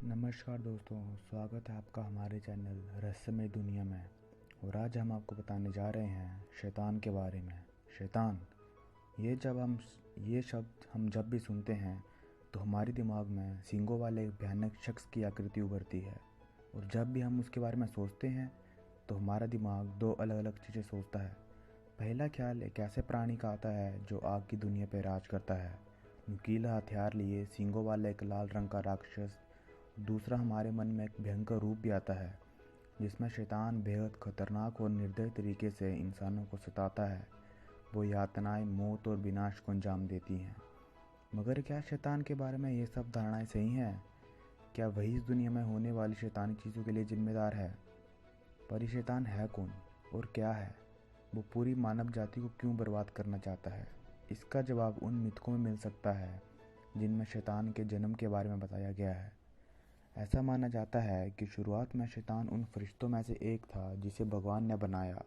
नमस्कार दोस्तों, स्वागत है आपका हमारे चैनल रहस्यमय दुनिया में। और आज हम आपको बताने जा रहे हैं शैतान के बारे में। शैतान ये शब्द हम जब भी सुनते हैं तो हमारे दिमाग में सींगों वाले एक भयानक शख्स की आकृति उभरती है। और जब भी हम उसके बारे में सोचते हैं तो हमारा दिमाग दो अलग अलग चीज़ें सोचता है। पहला ख्याल एक ऐसे प्राणी का आता है जो आग की दुनिया पर राज करता है, नुकीला हथियार लिए सींगों वाला एक लाल रंग का राक्षस। दूसरा, हमारे मन में एक भयंकर रूप भी आता है जिसमें शैतान बेहद खतरनाक और निर्दयी तरीके से इंसानों को सताता है। वो यातनाएं मौत और विनाश को अंजाम देती हैं। मगर क्या शैतान के बारे में ये सब धारणाएं सही हैं? क्या वही इस दुनिया में होने वाली शैतानी चीज़ों के लिए जिम्मेदार है? पर ये शैतान है कौन और क्या है? वो पूरी मानव जाति को क्यों बर्बाद करना चाहता है? इसका जवाब उन मिथकों में मिल सकता है जिनमें शैतान के जन्म के बारे में बताया गया है। ऐसा माना जाता है कि शुरुआत में शैतान उन फरिश्तों में से एक था जिसे भगवान ने बनाया।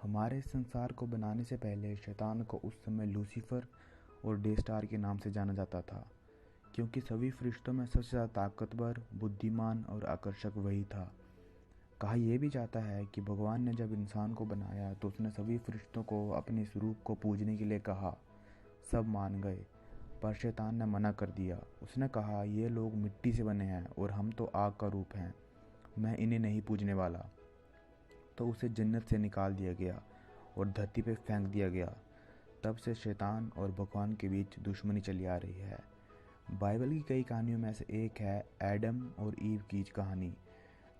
हमारे संसार को बनाने से पहले शैतान को उस समय लूसीफर और डे स्टार के नाम से जाना जाता था, क्योंकि सभी फरिश्तों में सबसे ज़्यादा ताकतवर, बुद्धिमान और आकर्षक वही था। कहा यह भी जाता है कि भगवान ने जब इंसान को बनाया तो उसने सभी फरिश्तों को अपने स्वरूप को पूजने के लिए कहा। सब मान गए, पर शैतान ने मना कर दिया। उसने कहा, ये लोग मिट्टी से बने हैं और हम तो आग का रूप हैं, मैं इन्हें नहीं पूजने वाला। तो उसे जन्नत से निकाल दिया गया और धरती पे फेंक दिया गया। तब से शैतान और भगवान के बीच दुश्मनी चली आ रही है। बाइबल की कई कहानियों में से एक है एडम और ईव की कहानी,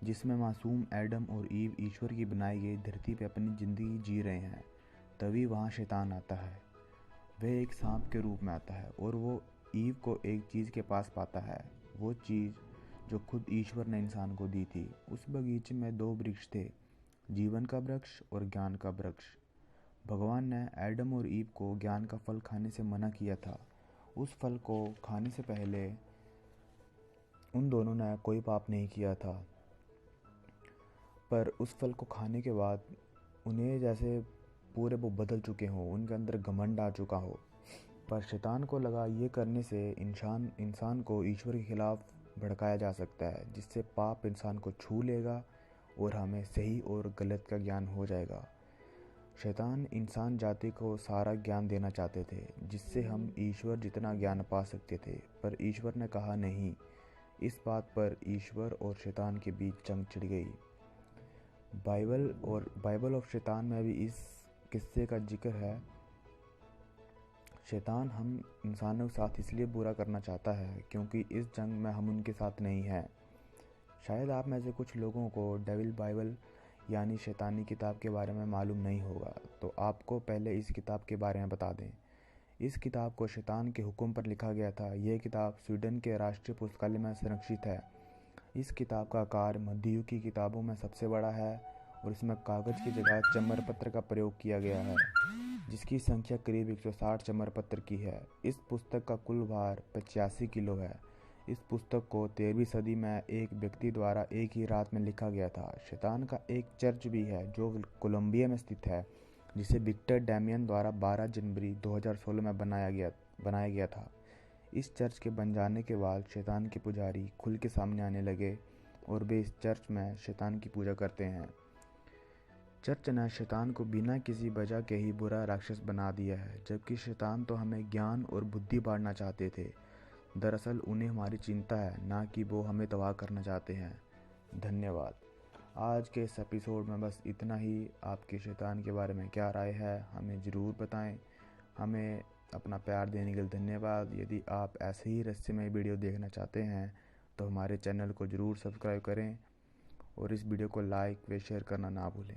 जिसमें मासूम एडम और ईव ईश्वर की बनाई गई धरती पे अपनी ज़िंदगी जी रहे हैं। तभी वहाँ शैतान आता है। वह एक सांप के रूप में आता है और वो ईव को एक चीज़ के पास पाता है, वो चीज़ जो खुद ईश्वर ने इंसान को दी थी। उस बगीचे में दो वृक्ष थे, जीवन का वृक्ष और ज्ञान का वृक्ष। भगवान ने एडम और ईव को ज्ञान का फल खाने से मना किया था। उस फल को खाने से पहले उन दोनों ने कोई पाप नहीं किया था, पर उस फल को खाने के बाद उन्हें जैसे पूरे वो बदल चुके हों, उनके अंदर घमंड आ चुका हो। पर शैतान को लगा ये करने से इंसान को ईश्वर के खिलाफ भड़काया जा सकता है, जिससे पाप इंसान को छू लेगा और हमें सही और गलत का ज्ञान हो जाएगा। शैतान इंसान जाति को सारा ज्ञान देना चाहते थे, जिससे हम ईश्वर जितना ज्ञान पा सकते थे, पर ईश्वर ने कहा नहीं। इस बात पर ईश्वर और शैतान के बीच जंग छिड़ गई। बाइबल ऑफ शैतान में भी इस किस्से का जिक्र है। शैतान हम इंसानों के साथ इसलिए बुरा करना चाहता है क्योंकि इस जंग में हम उनके साथ नहीं हैं। शायद आप में से कुछ लोगों को डेविल बाइबल यानी शैतानी किताब के बारे में मालूम नहीं होगा, तो आपको पहले इस किताब के बारे में बता दें। इस किताब को शैतान के हुक्म पर लिखा गया था। यह किताब स्वीडन के राष्ट्रीय पुस्तकालय में संरक्षित है। इस किताब का आकार मध्ययुग की किताबों में सबसे बड़ा है और इसमें कागज़ की जगह चमर पत्र का प्रयोग किया गया है, जिसकी संख्या करीब 160 चमर पत्र की है। इस पुस्तक का कुल भार 85 किलो है। इस पुस्तक को 13वीं सदी में एक व्यक्ति द्वारा एक ही रात में लिखा गया था। शैतान का एक चर्च भी है जो कोलंबिया में स्थित है, जिसे विक्टर डैमियन द्वारा 12 जनवरी 2016 में बनाया गया था। इस चर्च के बन जाने के बाद शैतान के पुजारी खुल के सामने आने लगे और वे इस चर्च में शैतान की पूजा करते हैं। चर्च ने शैतान को बिना किसी वजह के ही बुरा राक्षस बना दिया है, जबकि शैतान तो हमें ज्ञान और बुद्धि बांटना चाहते थे। दरअसल उन्हें हमारी चिंता है, ना कि वो हमें तबाह करना चाहते हैं। धन्यवाद। आज के इस एपिसोड में बस इतना ही। आपकी शैतान के बारे में क्या राय है, हमें ज़रूर बताएं। हमें अपना प्यार देने के लिए धन्यवाद। यदि आप ऐसे ही रहस्यमय वीडियो देखना चाहते हैं तो हमारे चैनल को ज़रूर सब्सक्राइब करें और इस वीडियो को लाइक व शेयर करना ना भूलें।